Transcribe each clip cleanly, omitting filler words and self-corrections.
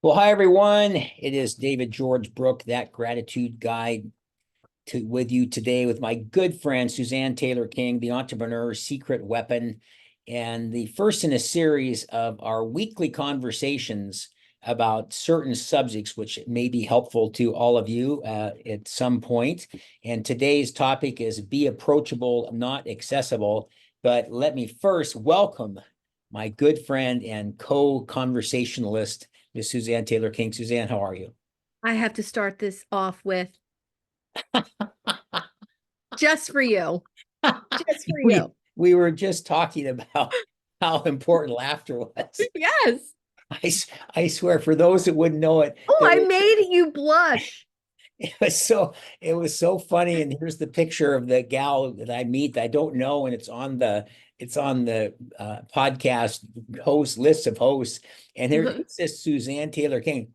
Well, hi everyone. It is David George Brooke, that gratitude guide with you today with my good friend Suzanne Taylor King, the entrepreneur's secret weapon, and the first in a series of our weekly conversations about certain subjects which may be helpful to all of you at some point. And today's topic is be approachable, not accessible. But let me first welcome my good friend and co-conversationalist, Miss Suzanne Taylor King. Suzanne, how are you? I have to start this off with just for you. Just for we you. we were just talking about how important laughter was. Yes. I, I swear, for those that wouldn't know it, Oh, I made you blush. it was so it was so funny. And here's the picture of the gal that I meet that I don't know, and it's on the podcast host list of hosts. And here's this Suzanne Taylor King,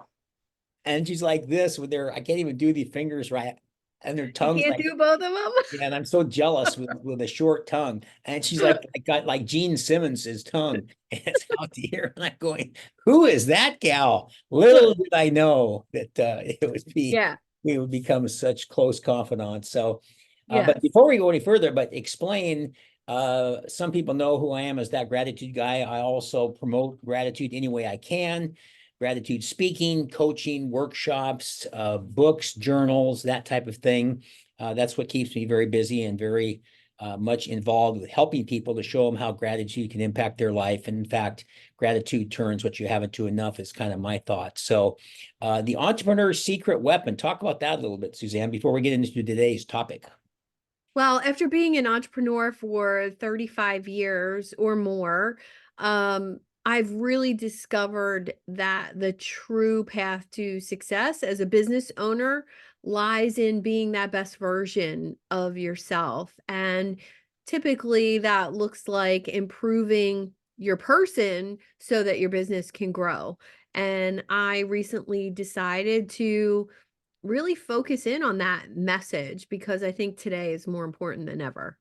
and she's like this with their I can't even do the fingers right, and their You tongues can't like. do both of them. Yeah, and I'm so jealous with a short tongue. And she's like, I got like Gene Simmons's tongue. And it's out to here. And I'm going, who is that gal? Little did I know that Yeah. we would become such close confidants. So, but Yes. before we go any further, but explain, some people know who I am as that gratitude guy. I also promote gratitude any way I can. Gratitude speaking, coaching, workshops, books, journals, that type of thing. That's what keeps me very busy and very much involved with helping people to show them how gratitude can impact their life. And in fact, gratitude turns what you haven't to enough is kind of my thought. So the entrepreneur's secret weapon, talk about that a little bit, Suzanne, before we get into today's topic. Well, after being an entrepreneur for 35 years or more, I've really discovered that the true path to success as a business owner lies in being that best version of yourself. And typically that looks like improving your person so that your business can grow. And I recently decided to really focus in on that message because I think today is more important than ever.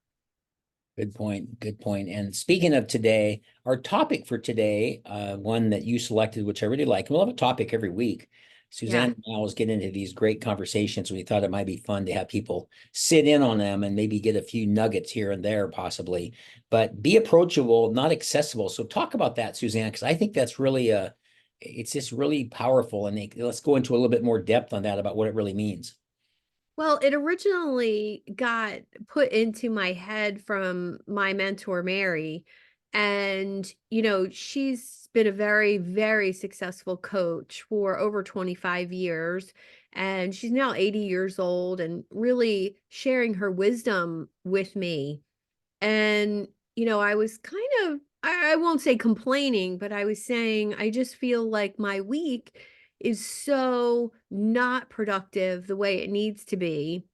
Good point. Good point. And speaking of today, our topic for today, one that you selected, which I really like, we'll have a topic every week. Yeah. Suzanne and I always get into these great conversations. We thought it might be fun to have people sit in on them and maybe get a few nuggets here and there, possibly. But be approachable, not accessible. So talk about that, Suzanne, because I think that's really it's just really powerful. And let's go into a little bit more depth on that about what it really means. Well, it originally got put into my head from my mentor, Mary. And, she's been a very, very successful coach for over 25 years. And she's now 80 years old and really sharing her wisdom with me. And, I was kind of, I won't say complaining, but I was saying, I just feel like my week is so not productive the way it needs to be.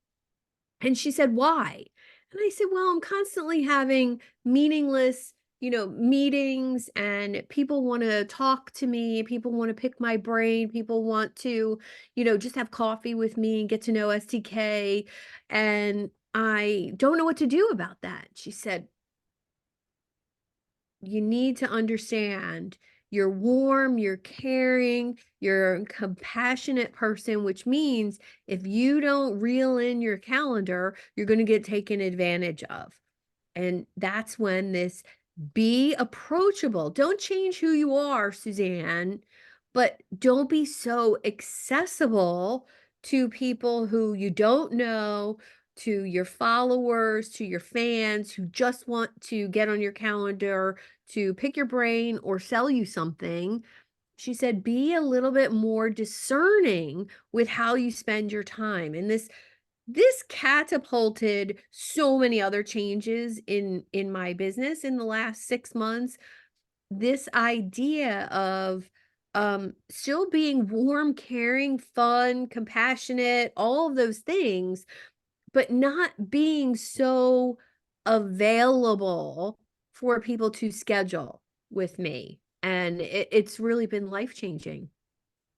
And she said, why? And I said, well, I'm constantly having meaningless, meetings, and people want to talk to me. People want to pick my brain. People want to, just have coffee with me and get to know STK. And I don't know what to do about that. She said, you need to understand you're warm, you're caring, you're a compassionate person, which means if you don't reel in your calendar, you're going to get taken advantage of. And that's when this be approachable. Don't change who you are, Suzanne, but don't be so accessible to people who you don't know, to your followers, to your fans who just want to get on your calendar to pick your brain or sell you something. She said, be a little bit more discerning with how you spend your time. And this catapulted so many other changes in my business in the last 6 months. This idea of still being warm, caring, fun, compassionate, all of those things, but not being so available for people to schedule with me. And it's really been life changing.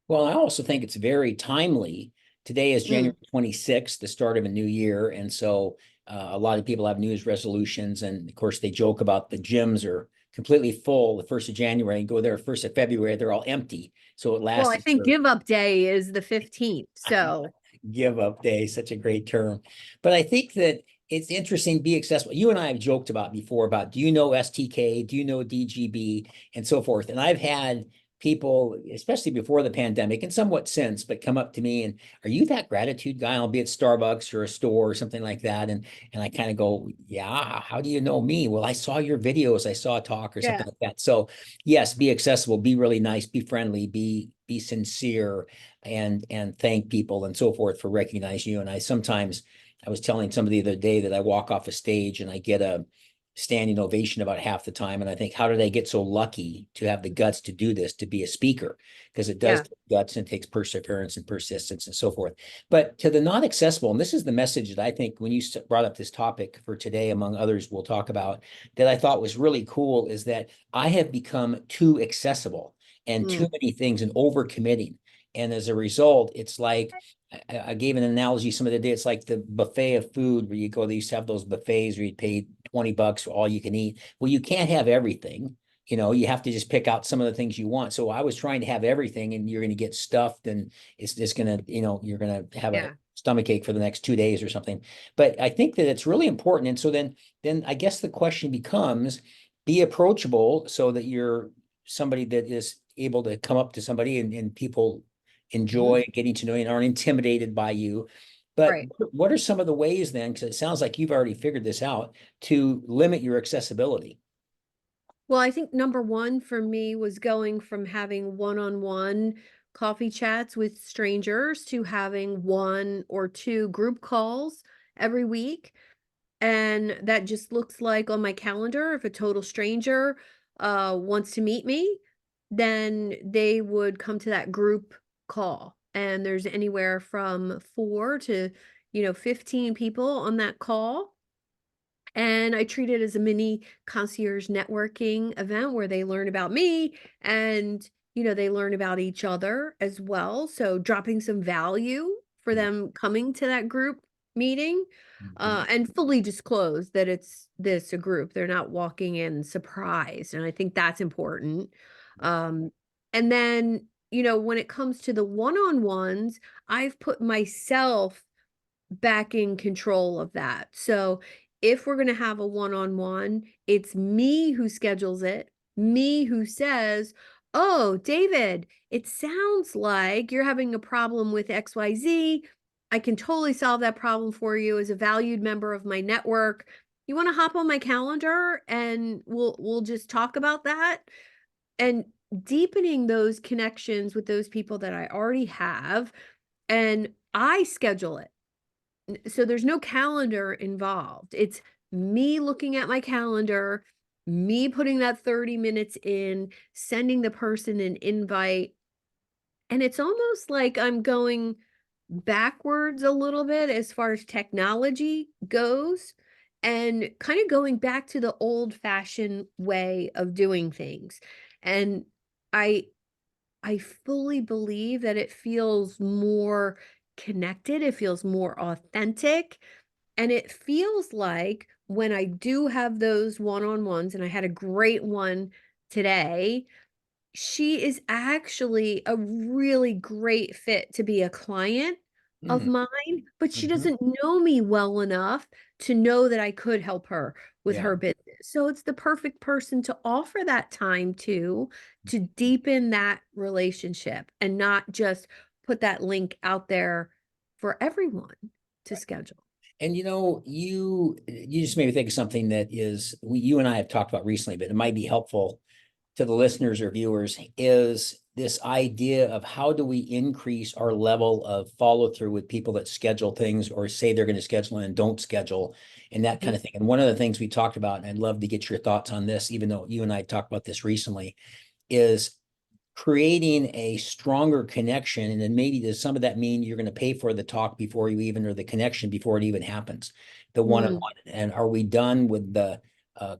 Well, I also think it's very timely. Today is Mm. January 26th, the start of a new year. And so a lot of people have New Year's resolutions. And of course, they joke about the gyms are completely full the 1st of January and go there 1st of February, they're all empty. So it Well, I lasts think for give up day is the 15th. So give up day, such a great term. But I think that it's interesting, be accessible. You and I have joked about before about, do you know STK? Do you know DGB and so forth? And I've had people, especially before the pandemic and somewhat since, but come up to me and, are you that gratitude guy? I'll be at Starbucks or a store or something like that. And I kind of go, yeah, how do you know me? Well, I saw your videos, I saw a talk or yeah, something like that. So yes, be accessible, be really nice, be friendly, be sincere, and thank people and so forth for recognizing you. And I was telling somebody the other day that I walk off a stage and I get a standing ovation about half the time. And I think, how did I get so lucky to have the guts to do this, to be a speaker? Because it does yeah, take guts and takes perseverance and persistence and so forth. But to the not accessible, and this is the message that I think when you brought up this topic for today, among others we'll talk about, that I thought was really cool, is that I have become too accessible and too mm, many things and overcommitting. And as a result, it's like, I gave an analogy some of the day. It's like the buffet of food where you go, they used to have those buffets where you pay $20 for all you can eat. Well, you can't have everything. You have to just pick out some of the things you want. So I was trying to have everything, and you're going to get stuffed, and it's just going to, you're going to have a yeah. stomach ache for the next 2 days or something. But I think that it's really important. And so then I guess the question becomes, be approachable so that you're somebody that is able to come up to somebody, and people Mhm. enjoy getting to know you and aren't intimidated by you. But Right. what are some of the ways then, because it sounds like you've already figured this out, to limit your accessibility? Well, I think number one for me was going from having one-on-one coffee chats with strangers to having one or two group calls every week. And that just looks like on my calendar, if a total stranger wants to meet me, then they would come to that group call. And there's anywhere from 4 to 15 people on that call. And I treat it as a mini concierge networking event where they learn about me and, they learn about each other as well. So dropping some value for them coming to that group meeting, Mhm. and fully disclose that it's this a group. They're not walking in surprised. And I think that's important. Um, and then, when it comes to the one-on-ones, I've put myself back in control of that. So if we're going to have a one-on-one, it's me who schedules it, me who says, "Oh, David, it sounds like you're having a problem with XYZ. I can totally solve that problem for you as a valued member of my network. You want to hop on my calendar and we'll just talk about that?" And deepening those connections with those people that I already have, and I schedule it. So there's no calendar involved. It's me looking at my calendar, me putting that 30 minutes in, sending the person an invite. And it's almost like I'm going backwards a little bit as far as technology goes, and kind of going back to the old fashioned way of doing things. And I I fully believe that it feels more connected, it feels more authentic, and it feels like when I do have those one-on-ones, and I had a great one today, she is actually a really great fit to be a client of Mm, mine, but she mhm. doesn't know me well enough to know that I could help her with Yeah. her business. So it's the perfect person to offer that time to deepen that relationship and not just put that link out there for everyone to schedule. And you just made me think of something that you and I have talked about recently, but it might be helpful to the listeners or viewers, is this idea of how do we increase our level of follow through with people that schedule things or say they're going to schedule and don't schedule, and that kind Mhm. of thing. And one of the things we talked about, and I'd love to get your thoughts on this, even though you and I talked about this recently, is creating a stronger connection. And then maybe does some of that mean you're going to pay for the talk before you even, or the connection before it even happens, the Mm, one-on-one? And are we done with the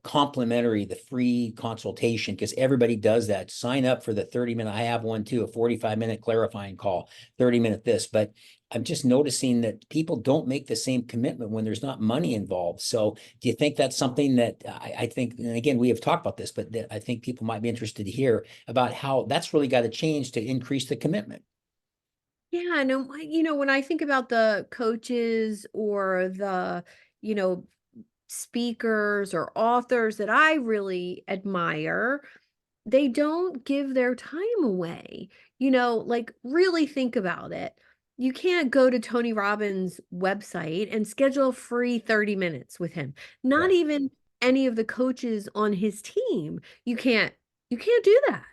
complimentary, the free consultation? Because everybody does that. Sign up for the 30-minute. I have one too, a 45-minute clarifying call, 30-minute this. But I'm just noticing that people don't make the same commitment when there's not money involved. So do you think that's something that I think, and again, we have talked about this, but that I think people might be interested to hear about how that's really got to change to increase the commitment? Yeah, no, when I think about the coaches or the, you know, speakers or authors that I really admire, they don't give their time away. Like really think about it. You can't go to Tony Robbins' website and schedule a free 30 minutes with him. Not Right. even any of the coaches on his team. You can't do that.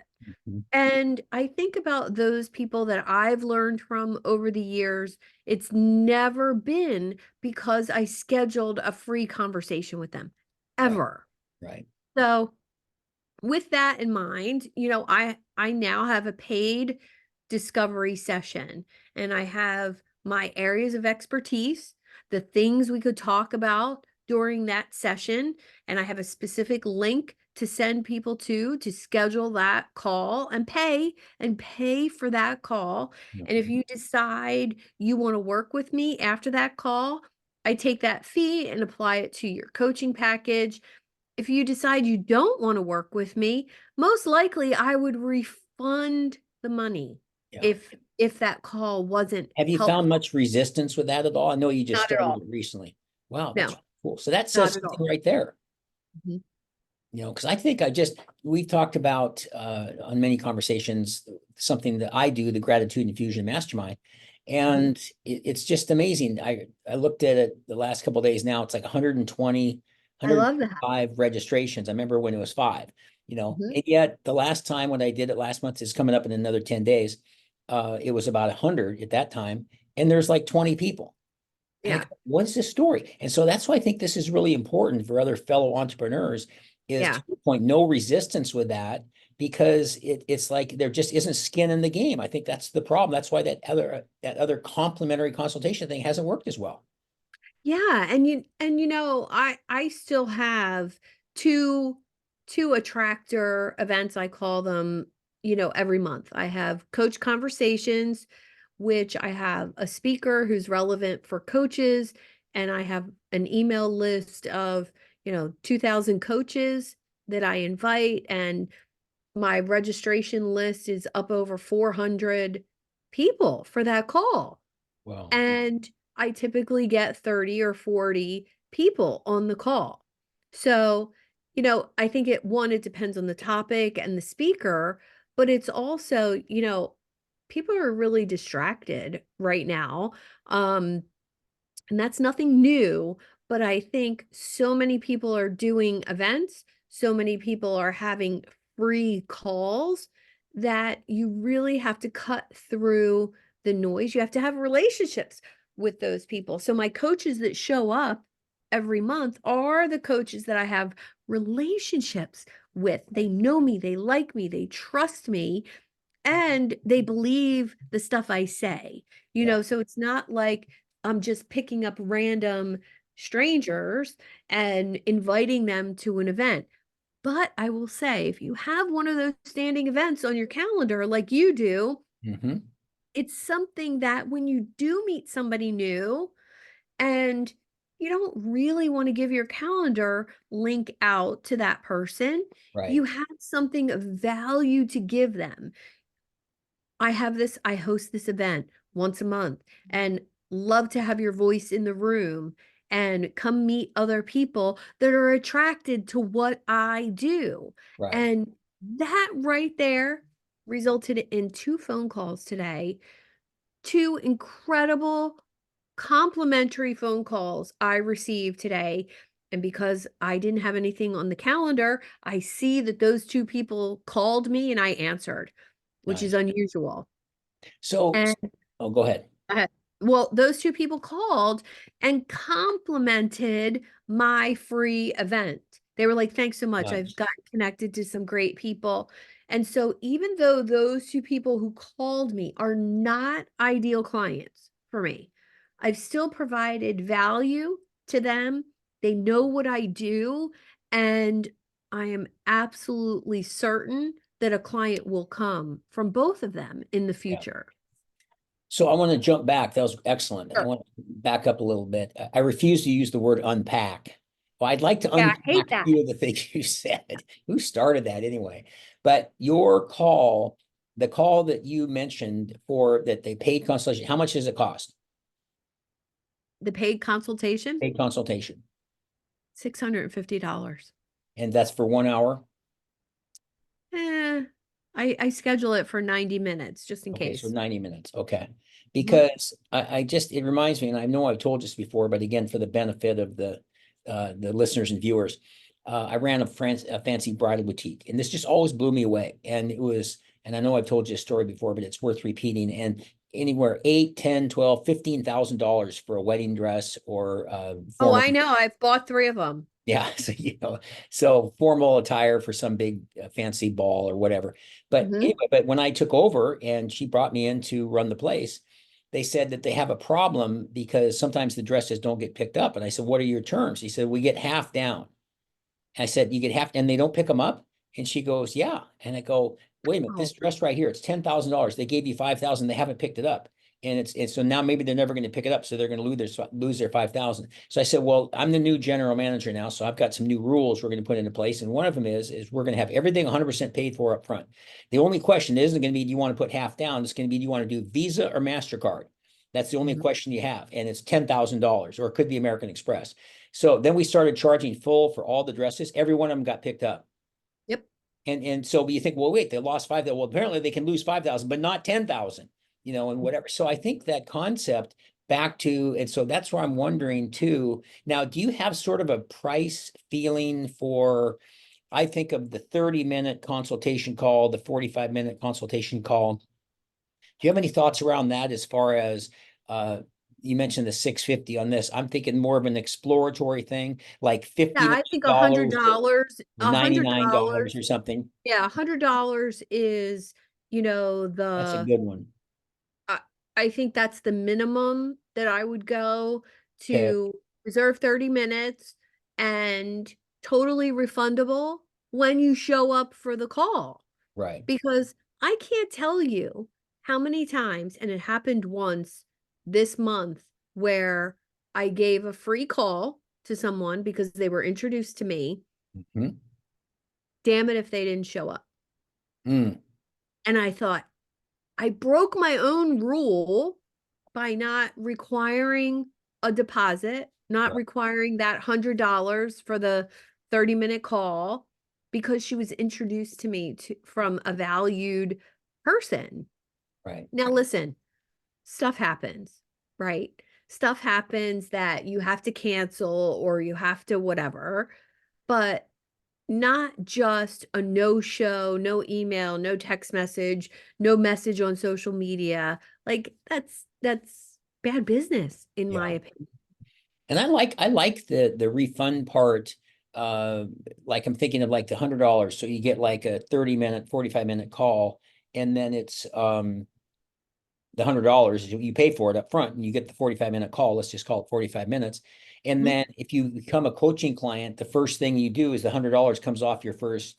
Mhm. And I think about those people that I've learned from over the years. It's never been because I scheduled a free conversation with them, Right. ever. Right. So with that in mind, I now have a paid discovery session, and I have my areas of expertise, the things we could talk about during that session, and I have a specific link to send people to schedule that call and pay for that call. And if Mhm. you decide you want to work with me after that call, I take that fee and apply it to your coaching package. If you decide you don't want to work with me, most likely I would refund the money Yeah. if that call wasn't Have you found helpful. much resistance with that at all? I know you just Not at started all. it recently. Wow, that's No, cool. So that says not at something all. right there. Mhm. Because I think we've talked about on many conversations, something that I do, the Gratitude Infusion Mastermind. Mhm. And it's just amazing. I looked at it the last couple of days now, it's like 120, I love that. 105 registrations. I remember when it was five, Mhm. and yet the last time when I did it last month is coming up in another 10 days. It was about 100 at that time, and there's like 20 people. And I Yeah. go, what's the story? And so that's why I think this is really important for other fellow entrepreneurs is Yeah. to your point, no resistance with that because it's like there just isn't skin in the game. I think that's the problem. That's why that other complementary consultation thing hasn't worked as well. Yeah, I still have two two attractor events, I call them, every month. I have coach conversations, which I have a speaker who's relevant for coaches, and I have an email list of, 2,000 coaches that I invite, and my registration list is up over 400 people for that call. Well, And I typically get 30 or 40 people on the call. So, I think it depends on the topic and the speaker, but it's also, people are really distracted right now. Um, and that's nothing new, but I think so many people are doing events, so many people are having free calls that you really have to cut through the noise. You have to have relationships with those people. So my coaches that show up every month are the coaches that I have relationships with. They know me, they like me, they trust me, and they believe the stuff I say. yeah. So it's not like I'm just picking up random strangers and inviting them to an event. But I will say, if you have one of those standing events on your calendar like you do, Hmm. it's something that when you do meet somebody new and you don't really want to give your calendar link out to that person, Right. you have something of value to give them. I host this event once a month and love to have your voice in the room and come meet other people that are attracted to what I do. Right. And that right there resulted in two phone calls today, two incredible complimentary phone calls I received today. And because I didn't have anything on the calendar, I see that those two people called me and I answered, which is Nice. unusual. So, And oh, go ahead. uh, well, those two people called and complimented my free event. They were like, "Thanks so much. I've Nice. gotten connected to some great people." And so even though those two people who called me are not ideal clients for me, I've still provided value to them. They know what I do, and I am absolutely certain that a client will come from both of them in the Yeah. future. So I want to jump back. That was excellent. I Sure. want to back up a little bit. I refuse to use the word unpack. Well, I'd like to Yeah, I unpack hate a that. few of the things you said. Who started that anyway? But your call, the call that you mentioned for that they paid consultation, how much does it cost? The paid consultation, Paid consultation. $650. And that's for 1 hour? Eh, I schedule it for 90 minutes just in Okay, so case. 90 minutes. Okay. Mhm. Because I just, it reminds me, and I know I've told this before, but again, for the benefit of the listeners and viewers, I ran a fancy bridal boutique, and this just always blew me away. And it was, and I know I've told you a story before, but it's worth repeating. And anywhere 8, 10, 12, $15,000 for a wedding dress or Oh, formal. I know. I've bought 3 of them. Yeah, so formal attire for some big fancy ball or whatever. But Mhm. anyway, but when I took over and she brought me in to run the place, they said that they have a problem because sometimes the dresses don't get picked up. And I said, "What are your terms?" He said, "We get half down." I said, "You get half, and they don't pick them up?" And she goes, "Yeah." And I go, "Wait a minute, this Oh, dress right here, it's $10,000. They gave you 5,000. They haven't picked it up." And it's so now maybe they're never going to pick it up. So they're going to lose their 5,000. So I said, "Well, I'm the new general manager now. So I've got some new rules we're going to put into place. And one of them is we're going to have everything 100% paid for up front. The only question isn't going to be, do you want to put half down? It's going to be, do you want to do Visa or MasterCard? That's the only mhm. question you have. And it's $10,000, or it could be American Express. So then we started charging full for all the dresses. Every one of them got picked up. Yep. And so you think, well, wait, they lost 5,000. Well, apparently they can lose 5,000, but not 10,000, and whatever. So I think that concept back to, and so that's where I'm wondering too. Now, do you have sort of a price feeling for, I think of the 30-minute consultation call, the 45-minute consultation call. Do you have any thoughts around that as far as you mentioned the 650 on this? I'm thinking more of an exploratory thing, like Yeah, I think a hundred $59 dollars, or a hundred $99 dollars. or something. Yeah, $100 is, That's a the good one. I, I think that's the minimum that I would go Okay, to reserve 30 minutes and totally refundable when you show up for the call. right. Because I can't tell you how many times, and it happened once this month, where I gave a free call to someone because they were introduced to me. Mhm. Damn it if they didn't show up. Mm, And I thought, I broke my own rule by not requiring a deposit, not right, requiring that $100 for the 30-minute call because she was introduced to me from a valued person. right. Now, listen, stuff happens, right? Stuff happens that you have to cancel or you have to whatever, but not just a no show, no email, no text message, no message on social media. Like that's bad business in my Yeah. opinion. And I like the refund part. Uh, like I'm thinking of like the $100. So you get like a 30-minute, 45-minute call, and then it's the $100, you pay for it up front and you get the 45-minute call. Let's just call it 45 minutes. And Mhm. then if you become a coaching client, the first thing you do is the $100 comes off your first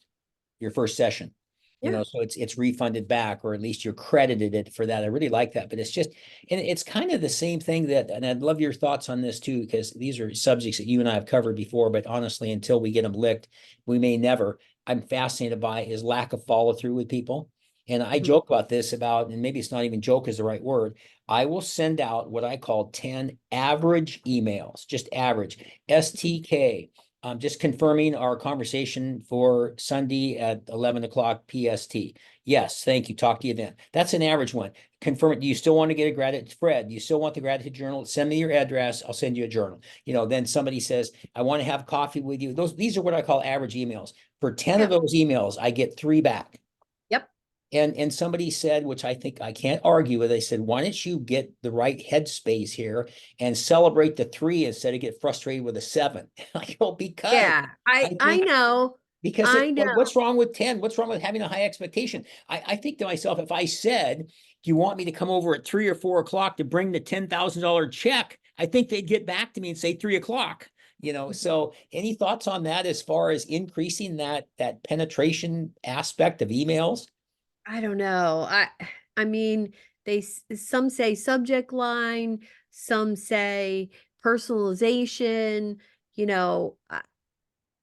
session. Yeah. So it's refunded back, or at least you're credited it for that. I really like that. But it's just, and it's kind of the same thing that, and I'd love your thoughts on this too, because these are subjects that you and I have covered before, but honestly, until we get them licked, we may never. I'm fascinated by is lack of follow through with people. And I Mhm. joke about this about, and maybe it's not even joke is the right word. I will send out what I call 10 average emails, just average, STK, just confirming our conversation for Sunday at 11 o'clock PST. Yes, thank you. Talk to you then. That's an average one. Confirm it. Do you still want to get a gratitude, Fred? Do you still want the gratitude journal? Send me your address. I'll send you a journal. Then somebody says, I want to have coffee with you. These are what I call average emails. For 10 of Yeah. those emails, I get 3 back. Yep. And somebody said, which I think I can't argue with, they said, why don't you get the right headspace here and celebrate the 3 instead of get frustrated with a 7? I go, because Yeah. I I think know. I know. what's wrong with 10? What's wrong with having a high expectation? I think to myself, if I said, do you want me to come over at 3 or 4 o'clock to bring the $10,000 check? I think they'd get back to me and say 3 o'clock. So any thoughts on that as far as increasing that penetration aspect of emails? I don't know. I mean, Some say subject line, some say personalization, you know,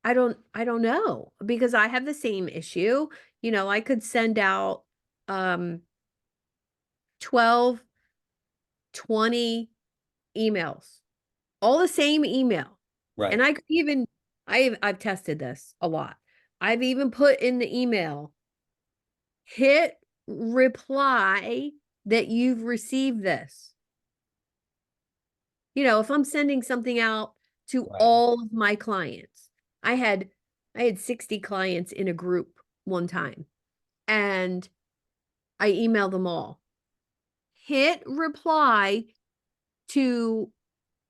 I don't know, because I have the same issue. You know, I could send out 12, 20 emails, all the same email. And Right. I could even I've tested this a lot. I've even put in the email, hit reply that you've received this. You know, if I'm sending something out to Right. all of my clients, I had 60 clients in a group one time, and I emailed them all. Hit reply to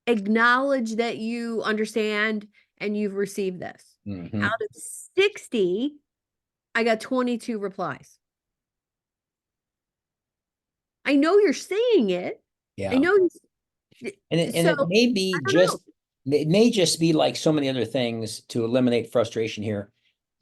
acknowledge that you understand and you've received this. Mm-hmm. Out of 60, I got 22 replies. I know you're saying it. I Yeah. know And so it may I be don't know. just, it may just be like so many other things to eliminate frustration here.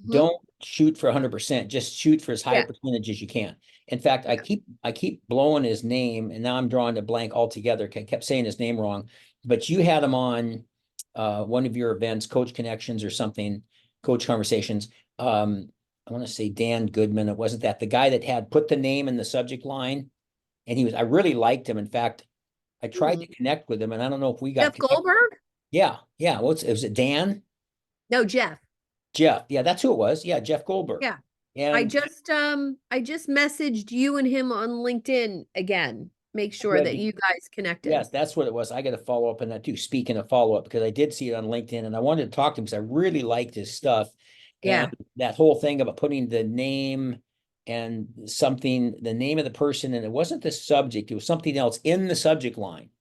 Mhm. Don't shoot for 100%. Just shoot for as high a Yeah, percentage as you can. In fact, yeah. I keep blowing his name, and now I'm drawing a blank altogether. I kept saying his name wrong, but you had him on one of your events, Coach Connections or something, Coach Conversations. I want to say Dan Goodman. It wasn't that the guy that had put the name in the subject line, and I really liked him. In fact, I tried Hmm. to connect with him, and I don't know if we got Jeff connected. Goldberg? Yeah, yeah. Was it Dan? No, Jeff. Jeff. Yeah, that's who it was. Yeah, Jeff Goldberg. Yeah. And I just messaged you and him on LinkedIn again. Make sure that good. you guys connected. Yes, that's what it was. I got to follow up on that too. Speaking of follow up, because I did see it on LinkedIn and I wanted to talk to him because I really liked his stuff. And Yeah. that whole thing about putting the name and something, the name of the person, and it wasn't the subject, it was something else in the subject line.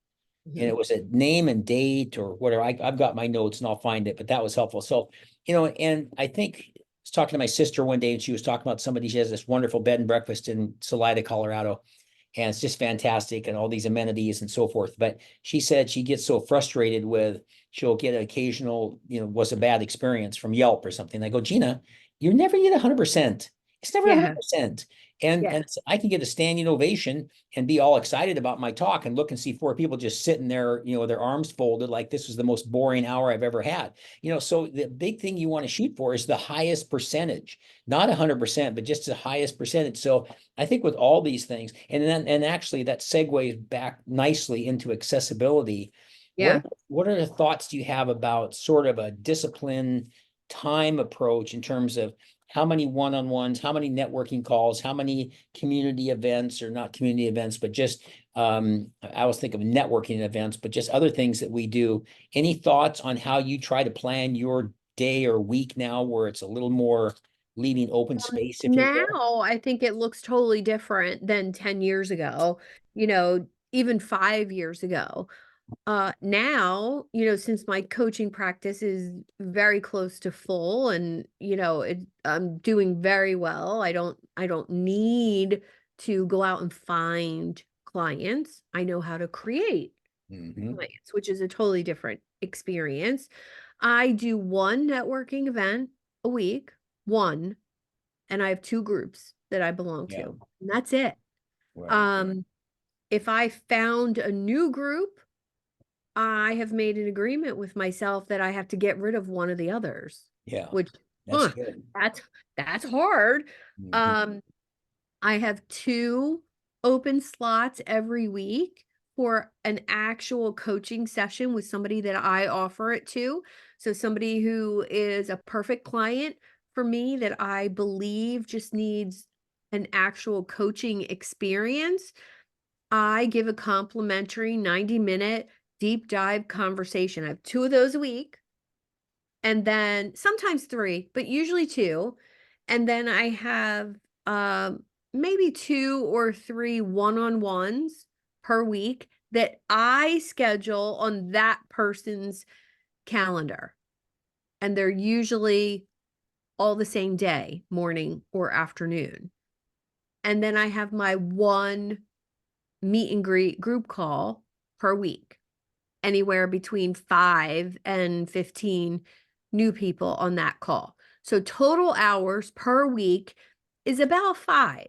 And Mhm. it was a name and date or whatever. I've got my notes and I'll find it, but that was helpful. So, and I think I was talking to my sister one day and she was talking about somebody, she has this wonderful bed and breakfast in Salida, Colorado, and it's just fantastic and all these amenities and so forth. But she said she gets so frustrated with, she'll get an occasional, was a bad experience from Yelp or something. I go, Gina, you're never get 100%. It's never Yeah. 100%. And Yeah. I can get a standing ovation and be all excited about my talk and look and see four people just sitting there, their arms folded like this was the most boring hour I've ever had. So the big thing you want to shoot for is the highest percentage, not 100%, but just the highest percentage. So I think with all these things, and actually that segues back nicely into accessibility. Yeah. What are the thoughts do you have about sort of a discipline time approach in terms of how many one-on-ones, how many networking calls, how many community events, or not community events, but just I always think of networking events, but just other things that we do. Any thoughts on how you try to plan your day or week now where it's a little more leaving open space, if you will? Now I think it looks totally different than 10 years ago, even 5 years ago. Now, since my coaching practice is very close to full and, I'm doing very well. I don't need to go out and find clients. I know how to create Mhm. clients, which is a totally different experience. I do one networking event a week, one, and I have two groups that I belong Yeah, to. And that's it. right. Um, if I found a new group, I have made an agreement with myself that I have to get rid of one of the others, Yeah, which, that's huh, good. that's that's hard. Mhm. Um, I have two open slots every week for an actual coaching session with somebody that I offer it to. So somebody who is a perfect client for me that I believe just needs an actual coaching experience. I give a complimentary 90-minute deep dive conversation. I have two of those a week, and then sometimes three, but usually two. And then I have maybe two or three one-on-ones per week that I schedule on that person's calendar. And they're usually all the same day, morning or afternoon. And then I have my one meet and greet group call per week, anywhere between 5 and 15 new people on that call. So total hours per week is about 5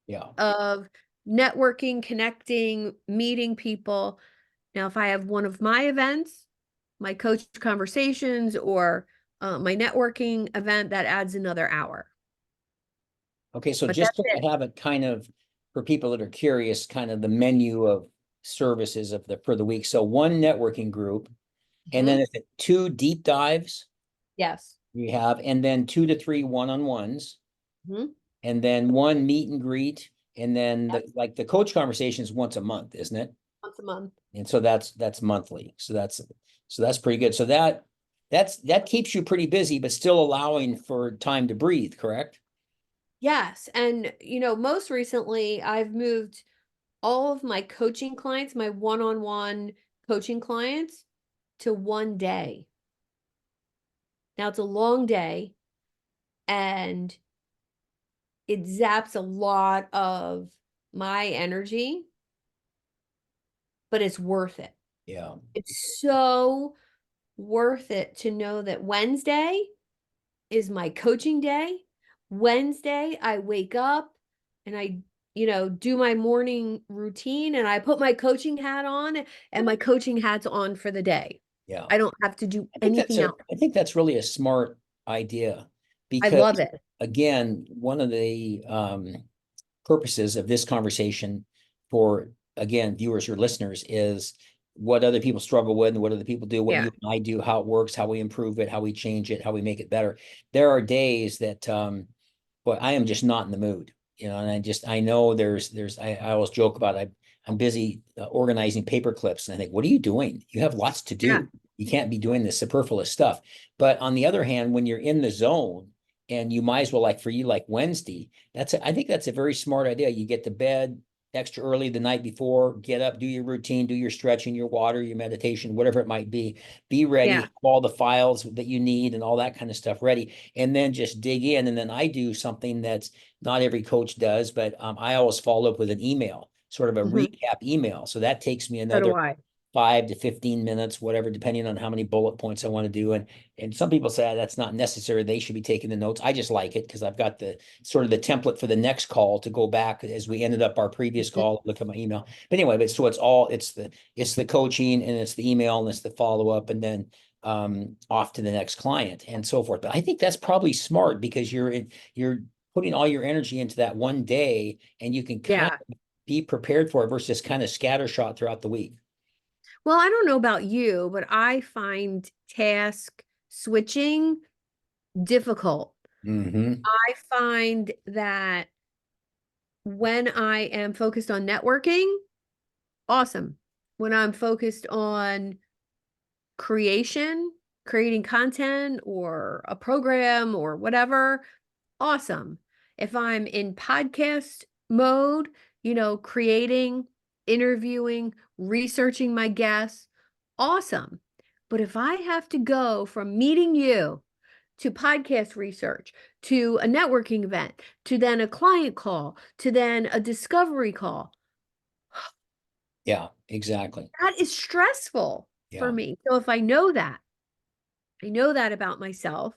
Yeah, of networking, connecting, meeting people. Now, if I have one of my events, my coach conversations, or my networking event, that adds another hour. Okay, so But just that's so it. I have it kind of, for people that are curious, kind of the menu of services of the, for the week. So one networking group, and then Mhm. is it two deep dives Yes. you have, and then 2 to 3 one-on-ones, Mhm. and then one meet and greet, and then Yes. like the coach conversations once a month, isn't it? Once a month. And so that's monthly. So that's pretty good. So that keeps you pretty busy, but still allowing for time to breathe, correct? Yes. And, most recently I've moved all of my coaching clients, my one-on-one coaching clients, to one day. Now it's a long day and it zaps a lot of my energy, but it's worth it. Yeah. It's so worth it to know that Wednesday is my coaching day. Wednesday, I wake up and I, do my morning routine and I put my coaching hat on and my coaching hat's on for the day. Yeah. I don't have to do anything else. I think that's really a smart idea I because love it. again, one of the purposes of this conversation for, again, viewers or listeners is what other people struggle with and what other people do, what Yeah. you and I do, how it works, how we improve it, how we change it, how we make it better. There are days that but I am just not in the mood, and I know I always joke about I'm busy organizing paper clips, and I think, what are you doing? You have lots to Yeah. do. You can't be doing this superfluous stuff. But on the other hand, when you're in the zone, and you might as well, like for you, like Wednesday, I think that's a very smart idea. You get to bed extra early the night before, get up, do your routine, do your stretching, your water, your meditation, whatever it might be ready, Yeah. have all the files that you need and all that kind of stuff ready, and then just dig in. And then I do something that's not every coach does, but I always follow up with an email, sort of a Mhm. recap email. So that takes me So do another I. 5 to 15 minutes, whatever, depending on how many bullet points I want to do. And some people say that's not necessary. They should be taking the notes. I just like it because I've got the sort of the template for the next call to go back as we ended up our previous Mhm. call, look at my email. But anyway, so it's the coaching and it's the email and it's the follow-up and then off to the next client and so forth. But I think that's probably smart because you're putting all your energy into that one day and you can kind Yeah. of be prepared for it versus kind of scattershot throughout the week. Well, I don't know about you, but I find task switching difficult. Mm-hmm. I find that when I am focused on networking, awesome. When I'm focused on creation, creating content or a program or whatever, awesome. If I'm in podcast mode, creating, interviewing, researching my guests, awesome. But if I have to go from meeting you to podcast research, to a networking event, to then a client call, to then a discovery call, Yeah, exactly. that is stressful for Yeah. me. So if I know that about myself,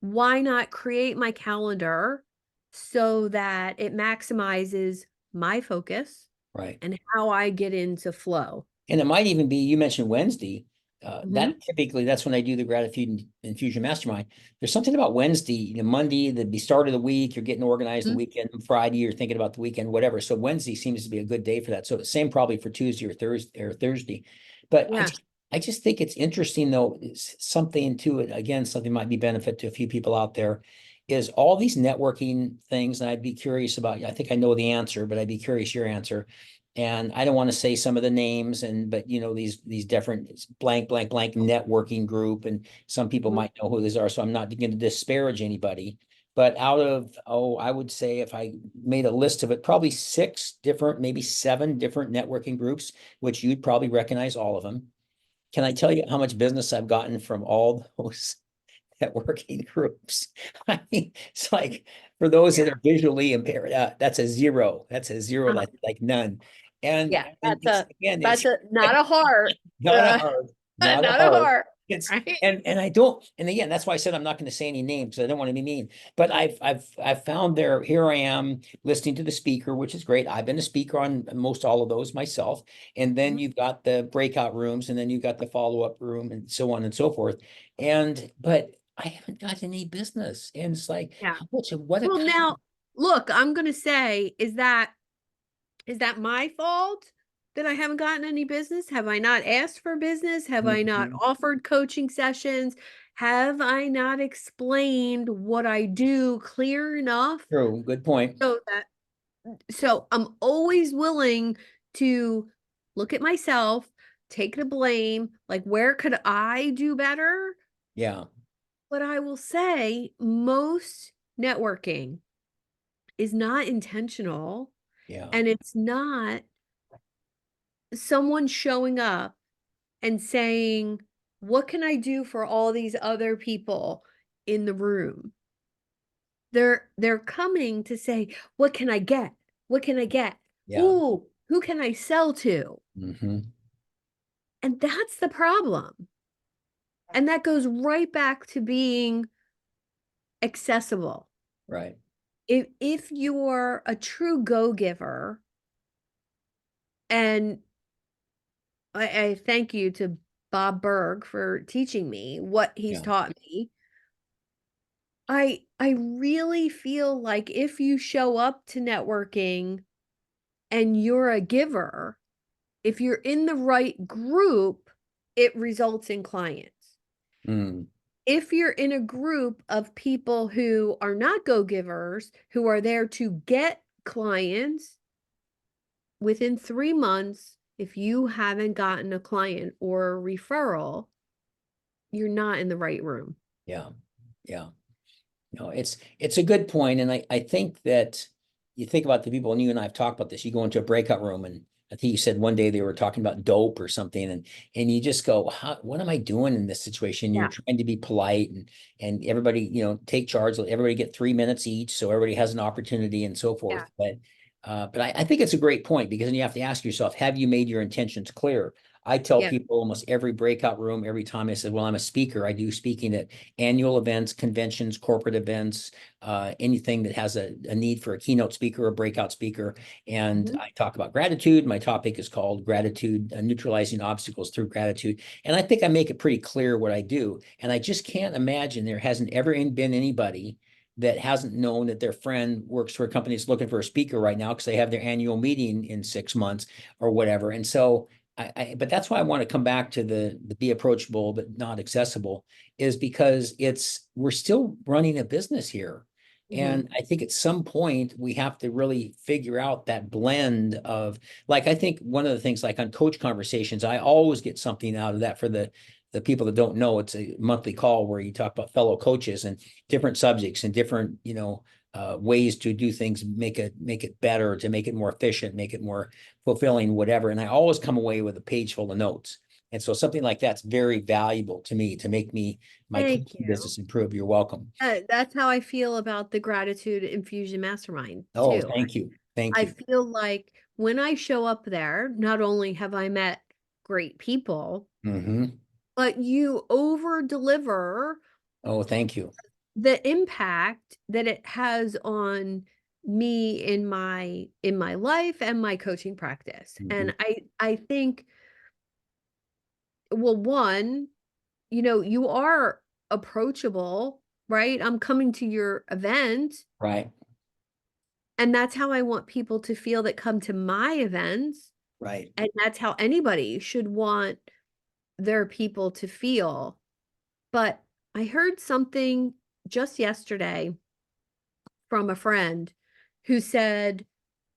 why not create my calendar so that it maximizes my focus Right. and how I get into flow? And it might even be, you mentioned Wednesday. Mhm. That typically, that's when I do the Gratitude Infusion Mastermind. There's something about Wednesday, Monday, the start of the week, you're getting organized the Mhm. weekend, Friday, you're thinking about the weekend, whatever. So Wednesday seems to be a good day for that. So the same probably for Tuesday or Thursday. But Yeah. I just think it's interesting though, something to it, again, something might be benefit to a few people out there is all these networking things. And I'd be curious about, I think I know the answer, but I'd be curious your answer. And I don't want to say some of the names but these different blank networking group, and some people Mhm. might know who these are, so I'm not going to disparage anybody. But out of, I would say if I made a list of it, probably 6 different, maybe 7 different networking groups, which you'd probably recognize all of them. Can I tell you how much business I've gotten from all those networking groups? I mean, it's like for those Yeah. that are visually impaired, that's a zero. That's a zero. Uh-huh. That's like none. And Yeah. and it's, again, it's That's a not a heart. not a hard, not a Not a hard. heart. It's, right? and I don't, and again, that's why I said I'm not going to say any names, because I don't want to be mean. But I've found there, here I am listening to the speaker, which is great. I've been a speaker on most all of those myself. And then Mhm. you've got the breakout rooms, and then you've got the follow-up room, and so on and so forth. But I haven't got any business. And it's like, Yeah. how much of what a Well, now, look, I'm going to say, is that my fault that I haven't gotten any business? Have I not asked for business? Have I not Mhm. offered coaching sessions? Have I not explained what I do clear enough True, good point. so that so I'm always willing to look at myself, take the blame, like where could I do better? Yeah, But I will say most networking is not intentional, yeah. and it's not someone showing up and saying, "What can I do for all these other people in the room?" They're coming to say, "What can I get? What can I get? Yeah. Ooh, who can I sell to?" Hmm. And that's the problem. And that goes right back to being accessible. Right. If you're a true go-giver, and I thank you to Bob Berg for teaching me what he's Yeah. taught me. I really feel like if you show up to networking and you're a giver, if you're in the right group, it results in clients. Mm, If you're in a group of people who are not go-givers, who are there to get clients, within 3 months, if you haven't gotten a client or a referral, you're not in the right room. yeah. Yeah. No, it's a good point, and I think that you think about the people, and you and I have talked about this. You go into a breakout room, and I think you said one day they were talking about dope or something, and you just go, what am I doing in this situation? You're Yeah. trying to be polite, and everybody, take charge. Let everybody get 3 minutes each, so everybody has an opportunity and so forth. Yeah. But I think it's a great point, because then you have to ask yourself, have you made your intentions clear? I tell Yeah. people almost every breakout room, every time I said, well, I'm a speaker. I do speaking at annual events, conventions, corporate events, anything that has a need for a keynote speaker or breakout speaker. And Mhm. I talk about gratitude. My topic is called Gratitude, Neutralizing Obstacles Through Gratitude. And I think I make it pretty clear what I do. And I just can't imagine there hasn't ever been anybody that hasn't known that their friend works for a company that's looking for a speaker right now because they have their annual meeting in 6 months or whatever. And so but that's why I want to come back to the be approachable but not accessible, is because we're still running a business here. Mhm. And I think at some point we have to really figure out that blend of, like, I think one of the things, like on coach conversations, I always get something out of that for the people that don't know. It's a monthly call where you talk about fellow coaches and different subjects and different, ways to do things, make it better, to make it more efficient, make it more fulfilling, whatever. And I always come away with a page full of notes. And so something like that's very valuable to me to make my Thank coaching you. business improve. You're welcome. That's how I feel about the Gratitude Infusion Mastermind Oh, too. thank you. Thank I you. feel like when I show up there, not only have I met great people, Hmm. but you over deliver Oh, thank you. the impact that it has on me in my life and my coaching practice. Hmm. And I think, well, one, you are approachable, right? I'm coming to your event, Right. and that's how I want people to feel that come to my events. Right. And that's how anybody should want their people to feel. But I heard something just yesterday from a friend who said,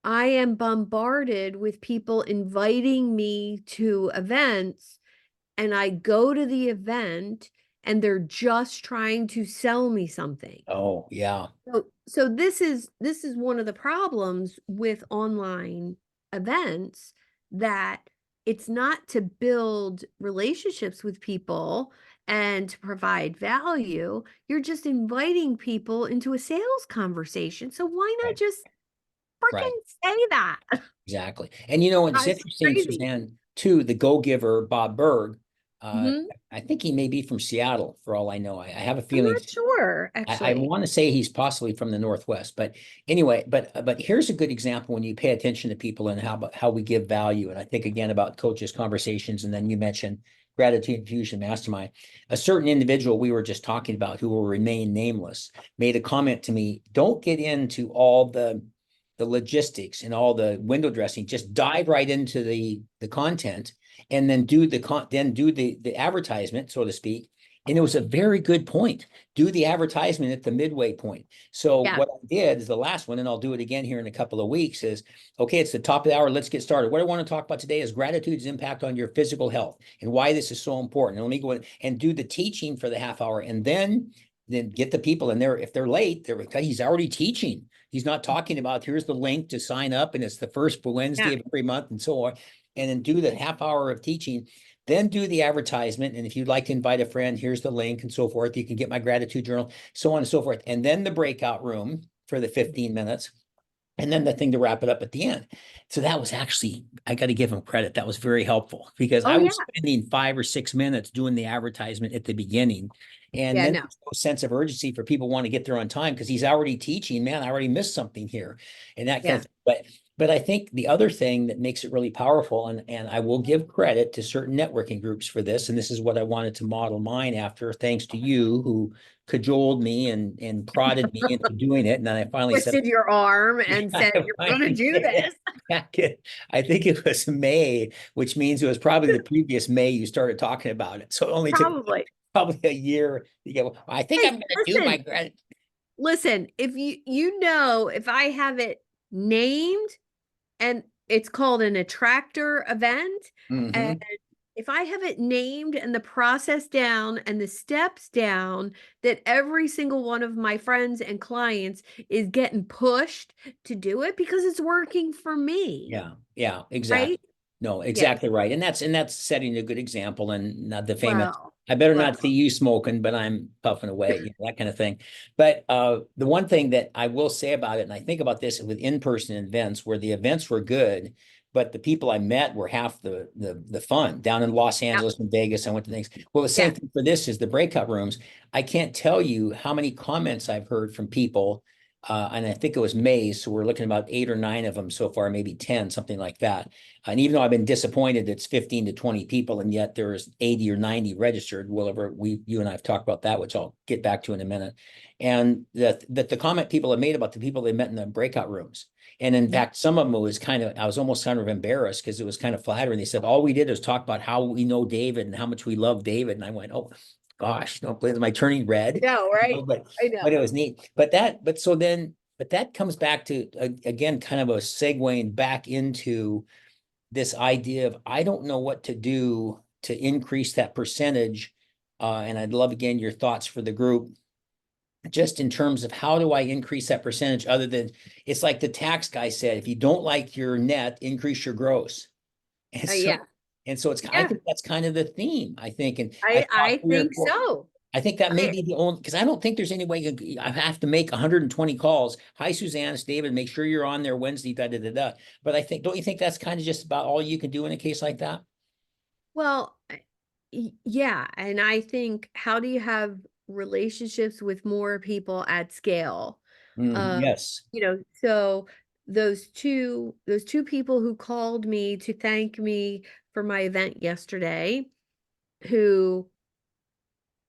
I am bombarded with people inviting me to events, and I go to the event and they're just trying to sell me something. Oh, yeah. So this is one of the problems with online events, that it's not to build relationships with people and to provide value. You're just inviting people into a sales conversation. So why not Right. just Right. freaking say that? Exactly. And it's Drives me interesting, crazy. Suzanne, too, the go-giver, Bob Berg. Mhm. I think he may be from Seattle for all I know. I have a I'm feeling. not sure, I actually. want to say he's possibly from the Northwest, but anyway, but here's a good example when you pay attention to people and how we give value. And I think again about coaches conversations, and then you mentioned Gratitude Infusion Mastermind. A certain individual we were just talking about who will remain nameless made a comment to me, don't get into all the logistics and all the window dressing, just dive right into the content and then do the advertisement, so to speak. And it was a very good point. Do the advertisement at the midway point. So Yeah. what I did is the last one, and I'll do it again here in a couple of weeks, is okay, it's the top of the hour. Let's get started. What I want to talk about today is gratitude's impact on your physical health and why this is so important. And let me go in and do the teaching for the half hour, and then get the people in there. If they're late, he's already teaching. He's not talking about here's the link to sign up, and it's the first Wednesday Yeah. of every month, and so on. And then do the half hour of teaching. Then do the advertisement. And if you'd like to invite a friend, here's the link and so forth. You can get my gratitude journal, so on and so forth. And then the breakout room for the 15 minutes. And then the thing to wrap it up at the end. So that was actually, I got to give him credit. That was very helpful because Oh, I yeah. was spending 5 or 6 minutes doing the advertisement at the beginning. And Yeah, then no. there's no sense of urgency for people want to get there on time because he's already teaching. Man, I already missed something here and that kind Yeah. of thing. But I think the other thing that makes it really powerful, and I will give credit to certain networking groups for this, and this is what I wanted to model mine after, thanks to you who cajoled me and prodded me into doing it. And then I finally said, Twisted your arm and I said, "You're gonna finally do did it this." back in, I think it was May, which means it was probably the previous May you started talking about it. So it only took Probably. probably a year to get, well, I think I'm Hey, going to do my listen, grad. listen, if if I have it named and it's called an attractor event, and Mhm. if I have it named and the process down and the steps down, that every single one of my friends and clients is getting pushed to do it because it's working for me, Yeah, exactly. right? No, Yeah. exactly right. And that's setting a good example and not the famous, Well, I better well, not see you smoking, but I'm puffing away, that kind of thing. But the one thing that I will say about it, and I think about this with in-person events where the events were good, but the people I met were half the fun. Down in Los yeah, Angeles and Vegas, I went to things. Well, the same yeah. thing for this is the breakout rooms. I can't tell you how many comments I've heard from people, and I think it was May, so we're looking about 8 or 9 of them so far, maybe 10, something like that. And even though I've been disappointed, it's 15 to 20 people, and yet there's 80 or 90 registered. You and I have talked about that, which I'll get back to in a minute. And that the comment people have made about the people they met in the breakout rooms. And in Mhm. fact, some of them was I was almost kind of embarrassed because it was kind of flattering. They said, all we did is talk about how we know David and how much we love David. And I went, oh gosh, don't blame, am I turning red? I know, right? I But know. it was neat. But that comes back to again, kind of a segueing back into this idea of I don't know what to do to increase that percentage. And I'd love again your thoughts for the group, just in terms of how do I increase that percentage other than it's like the tax guy said, if you don't like your net, increase your gross. And Yeah, so I yeah. think that's kind of the theme, I think. And I I thought three or think four, so. I think that may I be the only, because I don't think there's any way I have to make 120 calls. Hi, Suzanne, it's David. Make sure you're on there Wednesday, da da da da. But I think, don't you think that's kind of just about all you can do in a case like that? Well, yeah, and I think how do you have relationships with more people at scale? Um, Yes. so those two people who called me to thank me for my event yesterday, who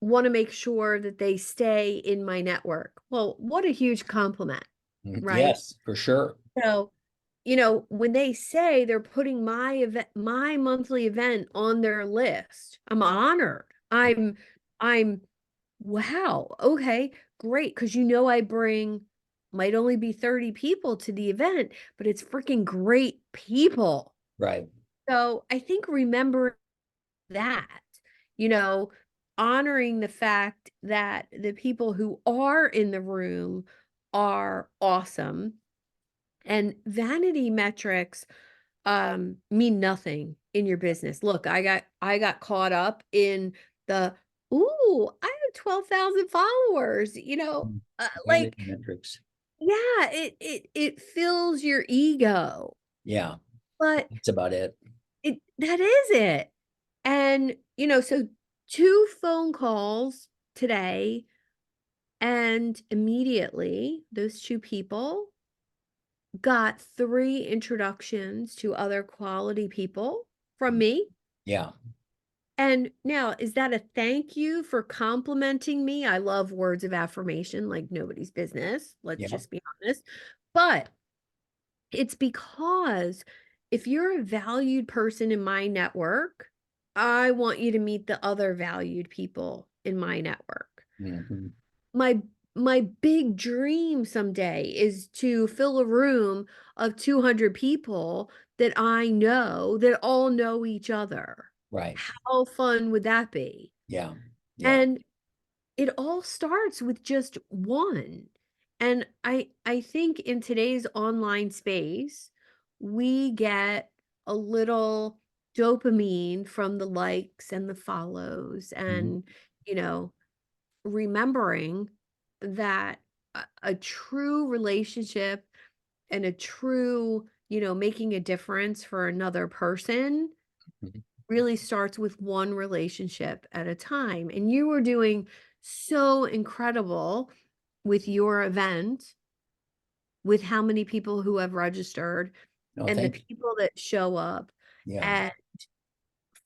want to make sure that they stay in my network. Well, what a huge compliment, right? Yes, for sure. So, when they say they're putting my event, my monthly event on their list, I'm honored. I'm, wow, okay, great. Because I bring, might only be 30 people to the event, but it's freaking great people. Right. So I think remember that, you know, honoring the fact that the people who are in the room are awesome, and vanity metrics mean nothing in your business. Look, I got caught up in the, ooh, I have 12,000 followers, Vanity like, metrics. yeah, it fills your ego. Yeah, But that's about it. that is it. And so 2 phone calls today, and immediately those 2 people got 3 introductions to other quality people from me. Yeah. And now, is that a thank you for complimenting me? I love words of affirmation like nobody's business. Let's Yeah. just be honest. But it's because if you're a valued person in my network, I want you to meet the other valued people in my network. Mhm. My big dream someday is to fill a room of 200 people that I know that all know each other. Right. How fun would that be? Yeah. Yeah. And it all starts with just one. And I think in today's online space, we get a little dopamine from the likes and the follows, Mhm. and you know remembering that a true relationship and a true, making a difference for another person Mhm. really starts with one relationship at a time. And you were doing so incredible with your event, with how many people who have registered No, and the thank you. people that show up, Yeah. and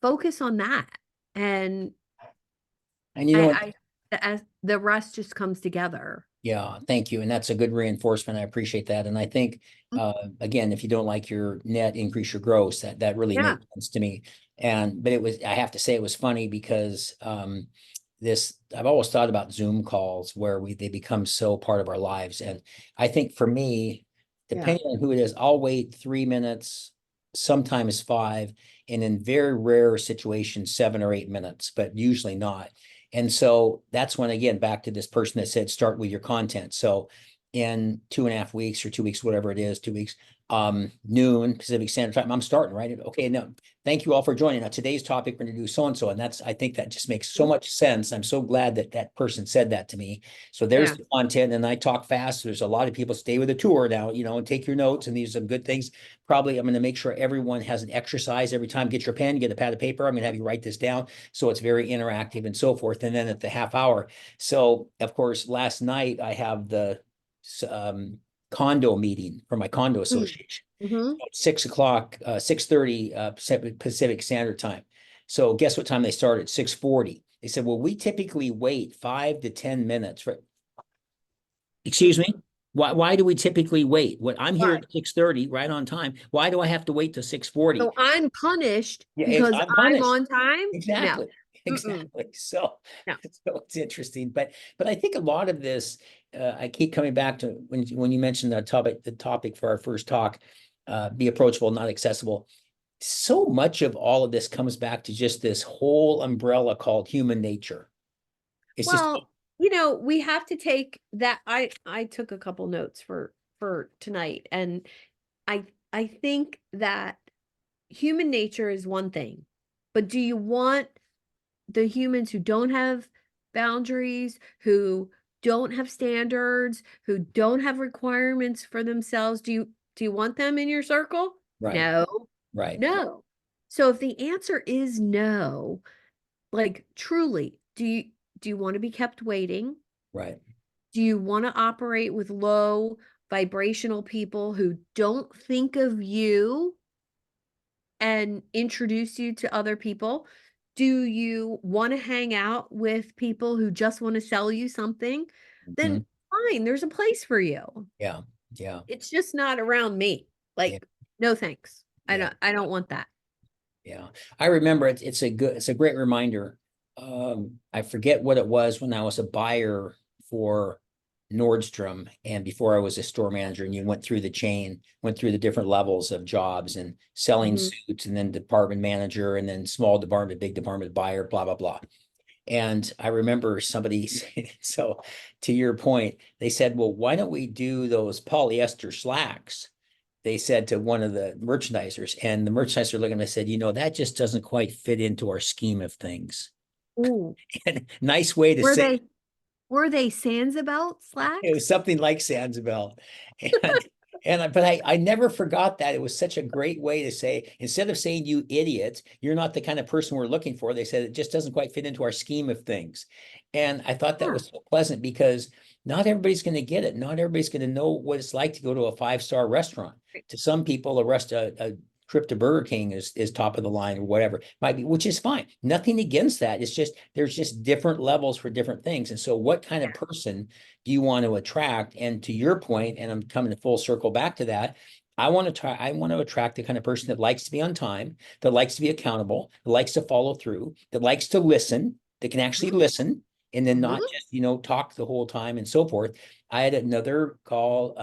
focus on that. And And you know what? I as the rest just comes together. Yeah, thank you. And that's a good reinforcement. I appreciate that. And I think, Mm, again, if you don't like your net, increase your gross. That really yeah, makes sense to me. But I have to say it was funny because I've always thought about Zoom calls where they become so part of our lives. And I think for me, yeah. depending on who it is, I'll wait 3 minutes, sometimes five, and in very rare situations, 7 or 8 minutes, but usually not. And so that's when, again, back to this person that said, start with your content. So in 2.5 weeks or 2 weeks, whatever it is, 2 weeks, noon Pacific Standard Time, I'm starting, right? Okay, no, thank you all for joining. Now, today's topic, we're going to do so-and-so. And I think that just makes so Mhm. much sense. I'm so glad that that person said that to me. So there's Yeah, the content, and I talk fast. There's a lot of people stay with the tour now, and take your notes, and these are some good things. Probably I'm going to make sure everyone has an exercise every time. Get your pen, get a pad of paper. I'm going to have you write this down. So it's very interactive and so forth. And then at the half hour. So of course, last night I have the condo meeting for my condo association. mhm. 6 o'clock, 6:30 Pacific Standard Time. So guess what time they started? 6:40. They said, well, we typically wait 5 to 10 minutes for, excuse me? Why do we typically wait? What I'm here Why? at 6:30, right on time. Why do I have to wait till 6:40? So I'm punished Yeah, because I'm I'm punished. on time? No. Exactly. Mm-mm. Exactly. So, No. so it's interesting, but I think a lot of this, I keep coming back to when you mentioned the topic for our first talk, be approachable, not accessible. So much of all of this comes back to just this whole umbrella called human nature. It's just, Well, we have to take that. I took a couple notes for tonight, and I think that human nature is one thing, but do you want the humans who don't have boundaries, who don't have standards, who don't have requirements for themselves, do you want them in your circle? right, No. right, No. So if the answer is no, like truly, do you want to be kept waiting? right. Do you want to operate with low vibrational people who don't think of you and introduce you to other people? Do you want to hang out with people who just want to sell you something? Mhm. Then fine, there's a place for you. Yeah, yeah, It's just not around me. yeah, Like, no thanks. I yeah. don't want that. Yeah, I remember it's a great reminder. I forget what it was when I was a buyer for Nordstrom and before I was a store manager, and you went through the chain, went through the different levels of jobs and selling Mhm. suits and then department manager and then small department, big department buyer, blah, blah, blah. And I remember somebody saying, so to your point, they said, well, why don't we do those polyester slacks? They said to one of the merchandisers, and the merchandiser looked at me and said, that just doesn't quite fit into our scheme of things. Ooh. And nice way to Were say they were they Sansa belt it was slacks? something like Sandsbell. And But I never forgot that. It was such a great way to say, instead of saying you idiot, you're not the kind of person we're looking for. They said it just doesn't quite fit into our scheme of things. And I thought that Yeah. was so pleasant because not everybody's going to get it. Not everybody's going to know what it's like to go to a 5-star restaurant. Right. To some people, a trip to Burger King is top of the line or whatever might be, which is fine. Nothing against that. It's just there's just different levels for different things. And so what kind of person do you want to attract? And to your point, and I'm coming full circle back to that, I want to attract the kind of person that likes to be on time, that likes to be accountable, that likes to follow through, that likes to listen, that can actually listen and then not Mhm. just, talk the whole time and so forth. I had another call,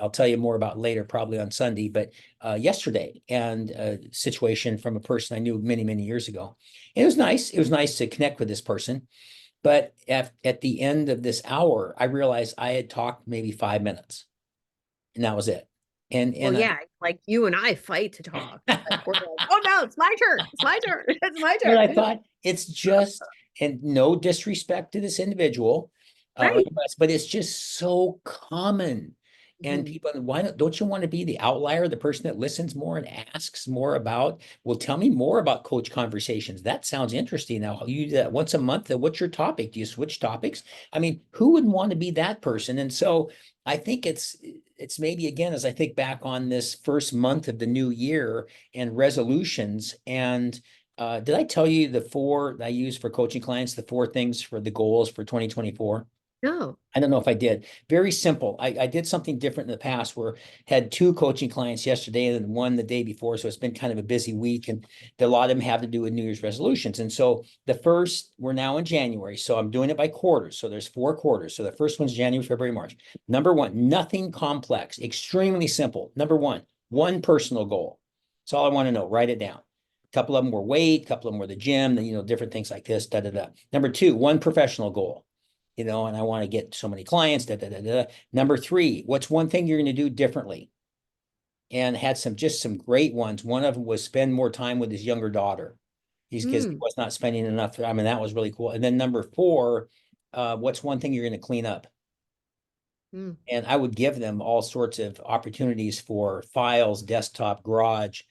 I'll tell you more about later, probably on Sunday, but yesterday, and a situation from a person I knew many, many years ago. And it was nice. It was nice to connect with this person. But at the end of this hour, I realized I had talked maybe 5 minutes, and that was it. And Well, and I, yeah, like you and I fight to talk. Like we're like, oh no, it's my turn. It's my turn. It's my but I turn. thought it's just, and no disrespect to this individual, or Right. anybody else, but it's just so common. And Mhm. people, why don't you want to be the outlier, the person that listens more and asks more about, well, tell me more about coach conversations. That sounds interesting. Now, you do that once a month. What's your topic? Do you switch topics? I mean, who wouldn't want to be that person? And so I think it's maybe again, as I think back on this first month of the new year and resolutions, and did I tell you the four I use for coaching clients, the four things for the goals for 2024? No. I don't know if I did. Very simple. I did something different in the past where had two coaching clients yesterday and then one the day before. So it's been kind of a busy week, and a lot of them have to do with New Year's resolutions. And so the first, we're now in January. So I'm doing it by quarters. So there's 4 quarters. So the first one's January, February, March. Number one, nothing complex, extremely simple. Number one personal goal. That's all I want to know. Write it down. A couple of them were weight, a couple of them were the gym, different things like this, da, da, da. Number two, one professional goal, and I want to get so many clients, da, da, da, da. Number three, what's one thing you're going to do differently? And had some great ones. One of them was spend more time with his younger daughter. He's because he Mm, was not spending enough. I mean, that was really cool. And then number four, what's one thing you're going to clean up? mm, And I would give them all sorts of opportunities for files, desktop, garage,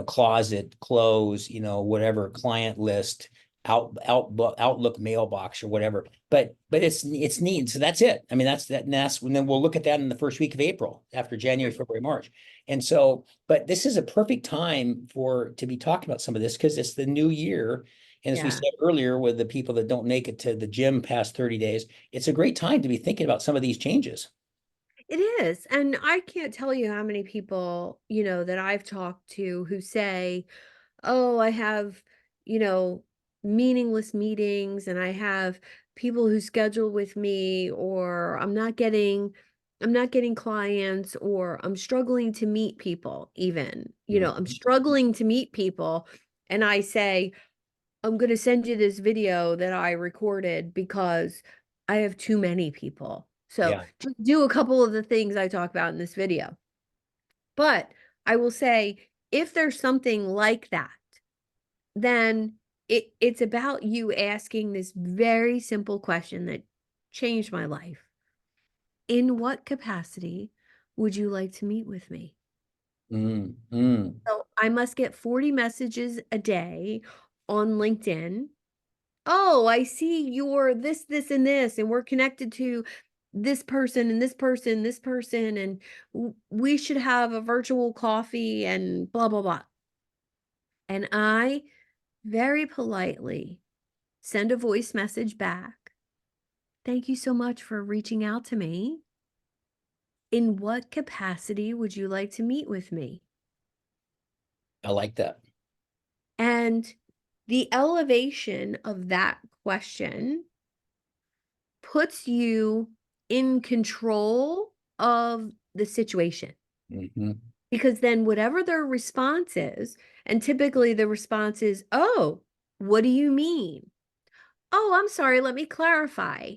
closet, clothes, whatever, client list, Outlook mailbox or whatever. But it's neat. So that's it. I mean, that's that. And then we'll look at that in the first week of April after January, right. February, March. And so, but this is a perfect time to be talking about some of this because it's the new year. And as we Yeah, said earlier, with the people that don't make it to the gym past 30 days, it's a great time to be thinking about some of these changes. it is. And I can't tell you how many people, that I've talked to who say, oh, I have, you know, meaningless meetings and I have people who schedule with me, or I'm not getting clients, or I'm struggling to meet people even. I'm Mhm. struggling to meet people, and I say, I'm going to send you this video that I recorded because I have too many people. So Yeah. just do a couple of the things I talk about in this video. But I will say, if there's something like that, then it's about you asking this very simple question that changed my life. In what capacity would you like to meet with me? Mm, mm. So I must get 40 messages a day on LinkedIn. Oh, I see you're this, and this, and we're connected to this person and this person, this person, and we should have a virtual coffee and blah, blah, blah. And I very politely send a voice message back. Thank you so much for reaching out to me. In what capacity would you like to meet with me? I like that. And the elevation of that question puts you in control of the situation. Mhm. Because then, whatever their response is, and typically the response is, oh, what do you mean? Oh, I'm sorry, let me clarify.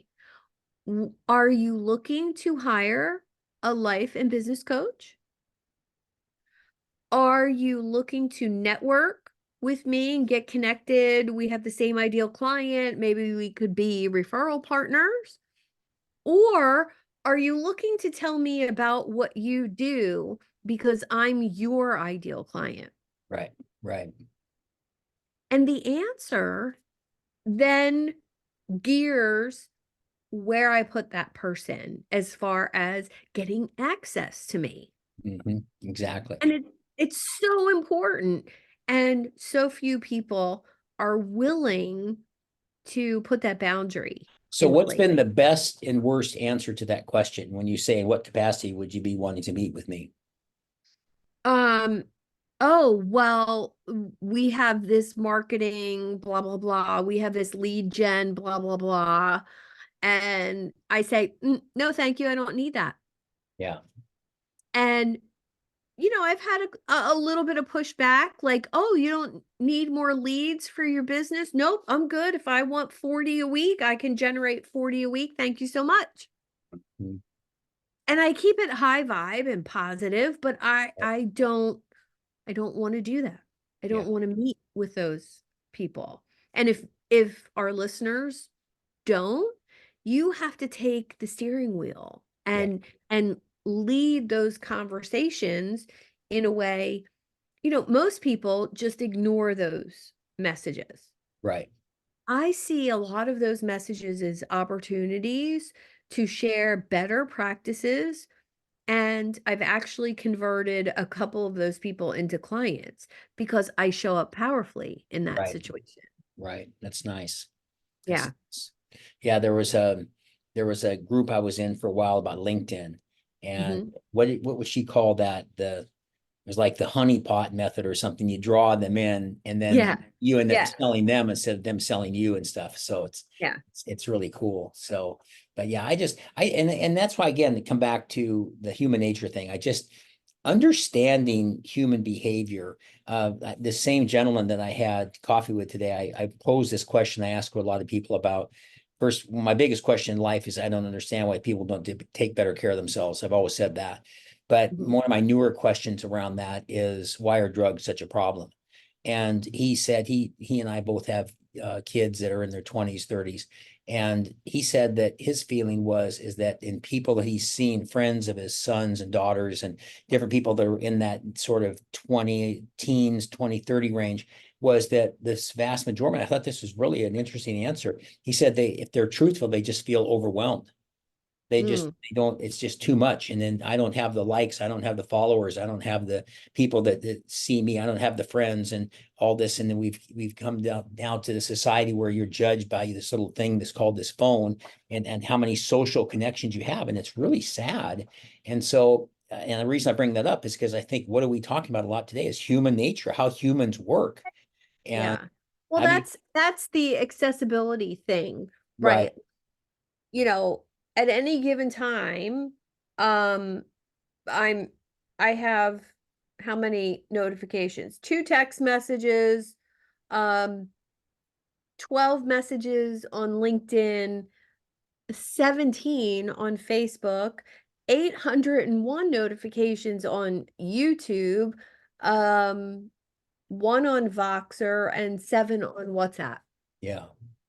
Are you looking to hire a life and business coach? Are you looking to network with me and get connected? We have the same ideal client. Maybe we could be referral partners. Or are you looking to tell me about what you do because I'm your ideal client? Right. Right. And the answer then gears where I put that person as far as getting access to me. Exactly. And it's so important. And so few people are willing to put that boundary So in what's place. been the best and worst answer to that question when you say, in what capacity would you be wanting to meet with me? Um, oh, well, we have this marketing, blah, blah, blah. We have this lead gen, blah, blah, blah. And I say, no, thank you. I don't need that. Yeah. And, I've had a little bit of pushback like, oh, you don't need more leads for your business? Nope, I'm good. If I want 40 a week, I can generate 40 a week. Thank you so much. Mhm. And I keep it high vibe and positive, but I don't want to do that. I Yeah. don't want to meet with those people. And if our listeners don't, you have to take the steering wheel Yeah. and lead those conversations in a way, most people just ignore those messages. Right. I see a lot of those messages as opportunities to share better practices, and I've actually converted a couple of those people into clients because I show up powerfully in that Right. situation. Right. That's nice. That's Yeah. nice. Yeah, there was a group I was in for a while about LinkedIn, and Mhm. what would she call that? It was like the honeypot method or something. You draw them in, and then Yeah. you end up Yeah. selling them instead of them selling you and stuff. So Yeah. it's really cool. So, but yeah, and that's why, again, to come back to the human nature thing, I just understanding human behavior. The same gentleman that I had coffee with today, I posed this question I ask a lot of people about. First, my biggest question in life is I don't understand why people don't take better care of themselves. I've always said that. But Mhm. one of my newer questions around that is, why are drugs such a problem? And he said he and I both have kids that are in their 20s, 30s. And he said that his feeling is that in people that he's seen, friends of his sons and daughters and different people that are in that sort of 20 teens, 20, 30 range, was that this vast majority, I thought this was really an interesting answer. He said if they're truthful, they just feel overwhelmed. Mm. They don't, it's just too much. And then I don't have the likes, I don't have the followers, I don't have the people that see me, I don't have the friends and all this. And then we've come down to the society where you're judged by this little thing that's called this phone, and how many social connections you have. And it's really sad. And so, and the reason I bring that up is because I think what are we talking about a lot today is human nature, how humans work. And Yeah. Well, I mean, that's the accessibility thing, right, right? You know, at any given time, um, I'm I have how many notifications? Two text messages, um, 12 messages on LinkedIn, 17 on Facebook, 801 notifications on YouTube, um, one on Voxer, and seven on WhatsApp. yeah,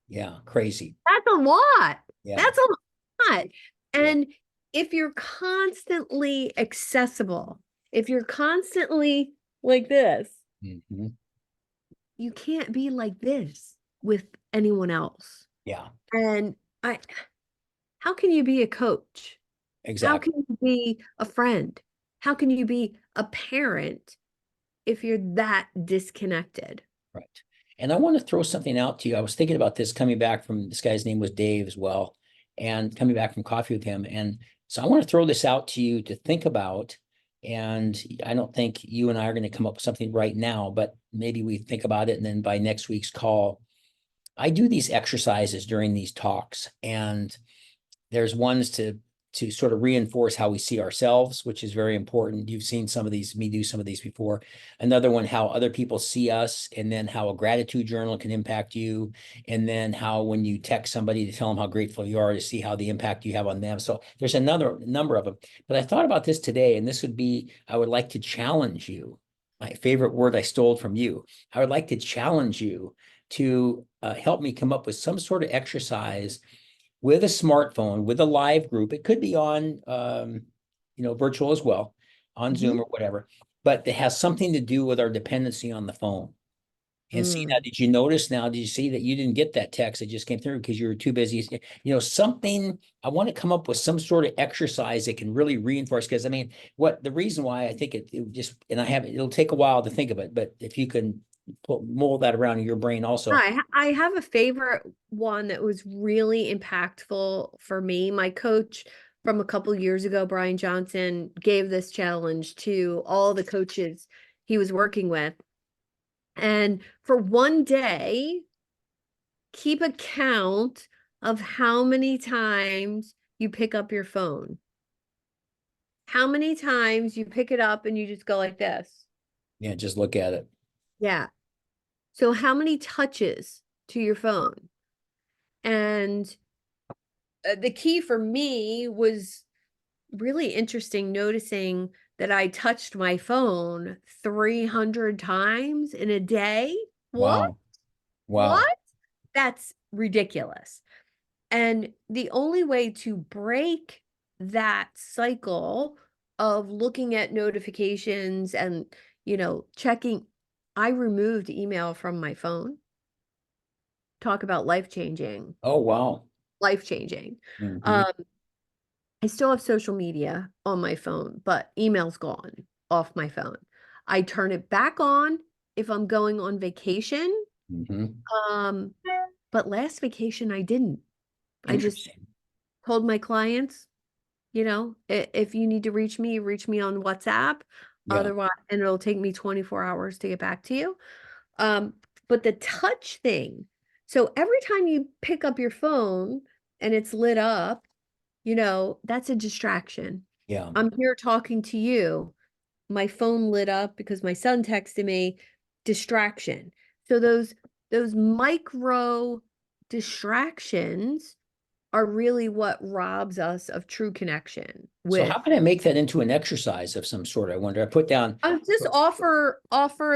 yeah, crazy. That's a lot. Yeah, That's a lot. yeah. And if you're constantly accessible, if you're constantly like this, Mhm. you can't be like this with anyone else. Yeah, And I how can you be a coach? How exactly. can you be a friend? How can you be a parent if you're that disconnected? Right. And I want to throw something out to you. I was thinking about this coming back from, this guy's name was Dave as well, and coming back from coffee with him. And so I want to throw this out to you to think about. And I don't think you and I are going to come up with something right now, but maybe we think about it. And then by next week's call, I do these exercises during these talks, and there's ones to sort of reinforce how we see ourselves, which is very important. You've seen some of these, me do some of these before. Another one, how other people see us, and then how a gratitude journal can impact you. And then how when you text somebody to tell them how grateful you are, to see how the impact you have on them. So there's another number of them. But I thought about this today, and this would be, I would like to challenge you. My favorite word I stole from you. I would like to challenge you to help me come up with some sort of exercise with a smartphone, with a live group. It could be on, virtual as well, on Zoom Mhm. or whatever, but it has something to do with our dependency on the phone. And see now, Mm. did you notice now, did you see that you didn't get that text that just came through because you were too busy? Something, I want to come up with some sort of exercise that can really reinforce, because I mean, the reason why I think it just, and it'll take a while to think of it, but if you can mold that around in your brain also. I have a favorite one that was really impactful for me. My coach from a couple years ago, Brian Johnson, gave this challenge to all the coaches he was working with. And for one day, keep a count of how many times you pick up your phone. How many times you pick it up and you just go like this. Yeah, just look at it. Yeah. So how many touches to your phone? And the key for me was really interesting noticing that I touched my phone 300 times in a day. What? Wow. Wow. What? That's ridiculous. And the only way to break that cycle of looking at notifications and, checking, I removed email from my phone. Talk about life changing, Oh, wow. life changing. Mhm. Um, I still have social media on my phone, but email's gone off my phone. I turn it back on if I'm going on vacation. Mhm. Um, but last vacation I didn't. I just Interesting. told my clients, if you need to reach me on WhatsApp. Yeah. Otherwise, and it'll take me 24 hours to get back to you. Um, but the touch thing. So every time you pick up your phone and it's lit up, that's a distraction. Yeah. I'm here talking to you. My phone lit up because my son texted me, distraction. So those micro distractions are really what robs us of true connection So with. how can I make that into an exercise of some sort? I wonder. I put down, I'll just offer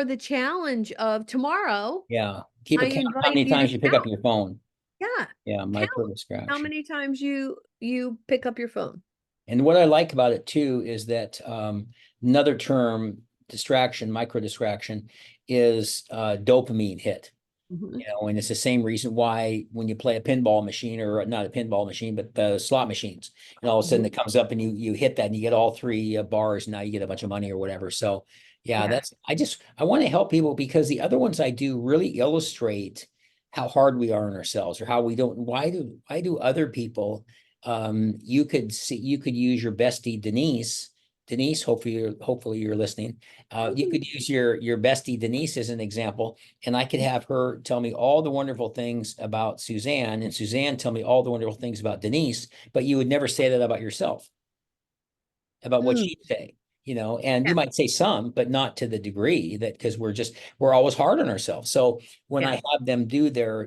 the challenge of tomorrow. yeah, keep I a count of how invite many you to times you pick up count. your phone. Yeah, Yeah, micro count how distraction. many times you pick up your phone. And what I like about it too is that another term, distraction, micro distraction, is dopamine hit. Mhm. And it's the same reason why when you play a pinball machine, or not a pinball machine, but the slot machines, and all of a sudden Mhm. it comes up and you hit that and you get all three bars, and now you get a bunch of money or whatever. So yeah, Yeah. I want to help people, because the other ones I do really illustrate how hard we are on ourselves, or how we don't, why do other people, you could use your bestie Denise, hopefully you're listening. You could use your bestie Denise as an example, and I could have her tell me all the wonderful things about Suzanne, and Suzanne tell me all the wonderful things about Denise, but you would never say that about yourself, about what Mm, she'd say, and you yeah. might say some, but not to the degree that, because we're always hard on ourselves. So when Yeah. I have them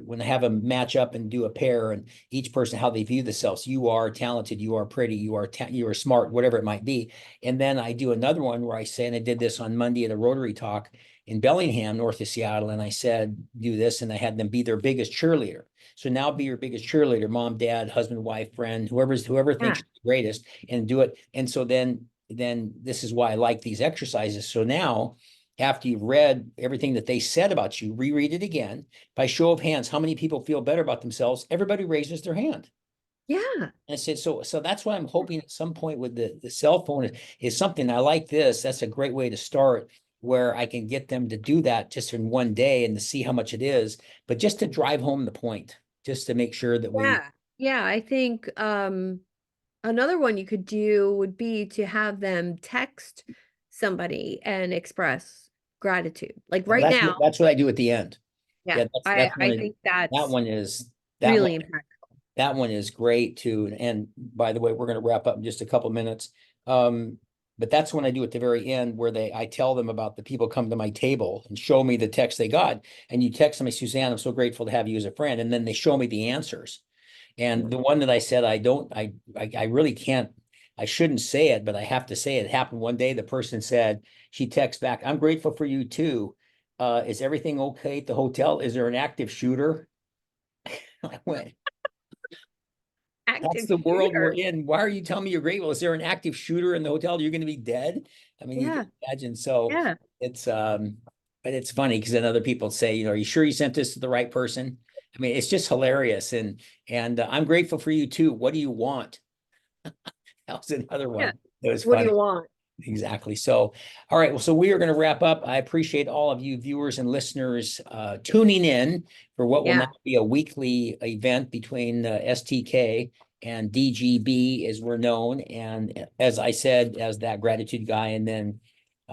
when I have them match up and do a pair, and each person, how they view themselves, you are talented, you are pretty, you are smart, whatever it might be. And then I do another one where I say, and I did this on Monday at a Rotary talk in Bellingham, north of Seattle, and I said, do this, and I had them be their biggest cheerleader. So now be your biggest cheerleader, mom, dad, husband, wife, friend, whoever thinks Yeah. you're the greatest, and do it. And so then this is why I like these exercises. So now, after you've read everything that they said about you, reread it again. By show of hands, how many people feel better about themselves? Everybody raises their hand. Yeah. And I said, so that's what I'm hoping at some point with the cell phone is something I like this. That's a great way to start, where I can get them to do that just in one day and to see how much it is, but just to drive home the point, just to make sure that we, Yeah. Yeah. I think another one you could do would be to have them text somebody and express gratitude. Like well, right now. that's what I do at the end. Yeah. Yeah, I that's I think that that's one is that one really impactful. that one is great too. And by the way, we're going to wrap up in just a couple minutes. But that's when I do at the very end, where I tell them about the people come to my table and show me the text they got. And you text me, Suzanne, I'm so grateful to have you as a friend. And then they show me the answers. And the one that I said, I really can't, I shouldn't say it, but I have to say it. It happened one day. The person said, she texts back, I'm grateful for you too. Is everything okay at the hotel? Is there an active shooter? I went, That's active the world we're shooter. in. Why are you telling me you're grateful? Is there an active shooter in the hotel? You're going to be dead. I mean, you Yeah, can imagine. So yeah, it's, but it's funny because then other people say, are you sure you sent this to the right person? I mean, it's just hilarious. And I'm grateful for you too. What do you want? That was another yeah. one. It was What do funny. you want? Exactly. So, all right. Well, so we are going to wrap up. I appreciate all of you viewers and listeners tuning in for what will now Yeah. be a weekly event between STK and DGB, as we're known. And as I said, as that gratitude guy, and then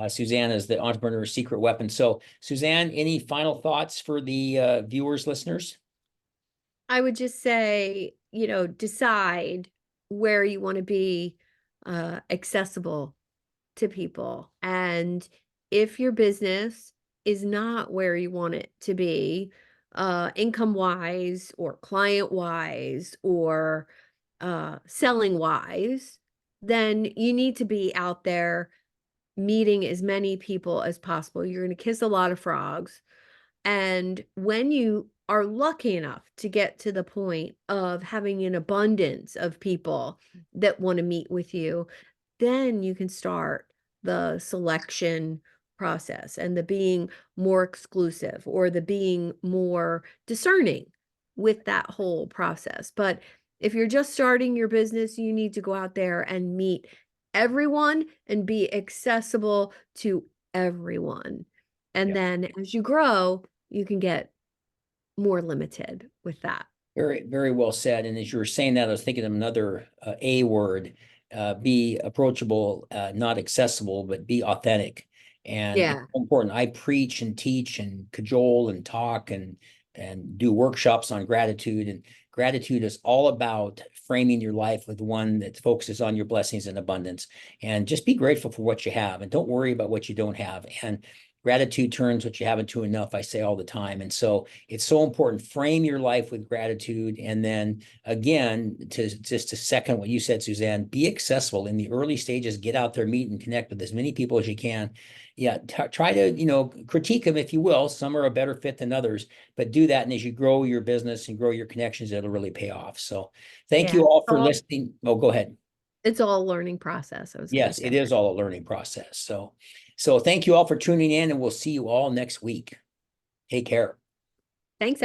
Suzanne is the entrepreneur's secret weapon. So, Suzanne, any final thoughts for the viewers, listeners? I would just say, decide where you want to be accessible to people. And if your business is not where you want it to be, income wise or client wise or selling wise, then you need to be out there meeting as many people as possible. You're going to kiss a lot of frogs. And when you are lucky enough to get to the point of having an abundance of people that want to meet with you, then you can start the selection process and the being more exclusive or the being more discerning with that whole process. But if you're just starting your business, you need to go out there and meet everyone and be accessible to everyone. And then as you grow, you can get more limited with that. Very, very well said. And as you were saying that, I was thinking of another A word, be approachable, not accessible, but be authentic. And it's Yeah. important. I preach and teach and cajole and talk and do workshops on gratitude. And gratitude is all about framing your life with one that focuses on your blessings and abundance. And just be grateful for what you have and don't worry about what you don't have. And gratitude turns what you have into enough, I say all the time. And so it's so important. Frame your life with gratitude. And then again, to second what you said, Suzanne, be accessible in the early stages, get out there, meet and connect with as many people as you can. Yeah, try to, critique them if you will. Some are a better fit than others, but do that. And as you grow your business and grow your connections, it'll really pay off. So thank Yeah. you all for listening. Oh, go ahead. It's all a learning process, I was going to Yes, it say. is all a learning process. So thank you all for tuning in, and we'll see you all next week. Take care.